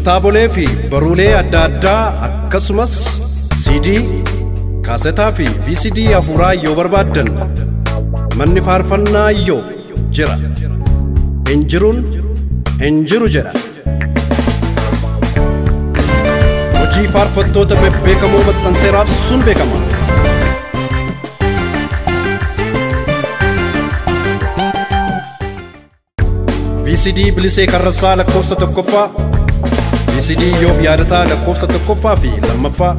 kitaabolee fi baruulee adda addaa akkasumas CD, kaasetaa fi VCD hafuuraa yoo barbaaddan manni faarfannaa Iyyoob jira. Injiruun injiru jedha. Hojii faarfattoota bebbeekamoo maxxansee raabsuun beekama. VCD bilisee karrasaa lakkoofsa tokkoffaa, VCD Iyyoob yaadataa lakkoofsa tokkoffaa fi lammaffaa,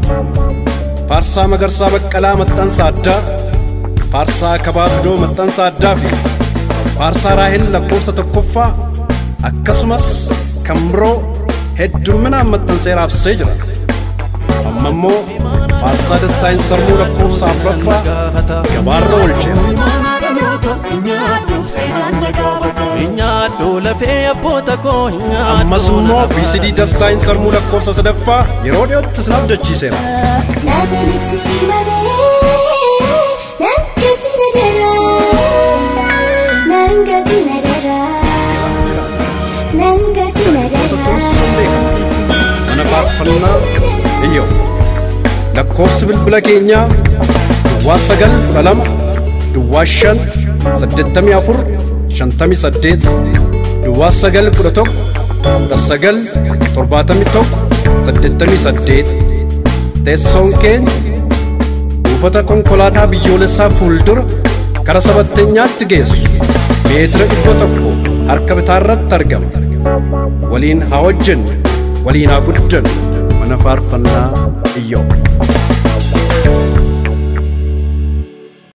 faarsaa Magarsaa Baqqalaa maxxansa addaa, faarsaa Kabaafidoo maxxansa addaa fi faarsaa Raahel lakkoofsa tokkoffaa akkasumas kan biroo hedduminaan maxxansee raabsee jira. Amma immoo faarsaa Dastaan Sarmuu lakkoofsa afuraffaa gabaarra oolcheera. Ammas immoo VCD Dastaan Sarmuu lakkoofsa sadaffaa yeroo dhiyootti isin abdachiiseera. Mana faarfannaa Iyyoob lakkoofsi bilbila keenyaa 912 584 58 911 971 88. Teessoon keenya buufata konkolaataa biyyoolessaa fuuldura karaa Sabatteenyaatti geessu meetira 100 harka bitaarratti argama. Waliin haa hojjennu, waliin haa guddannu. Mana faarfannaa Iyyoob.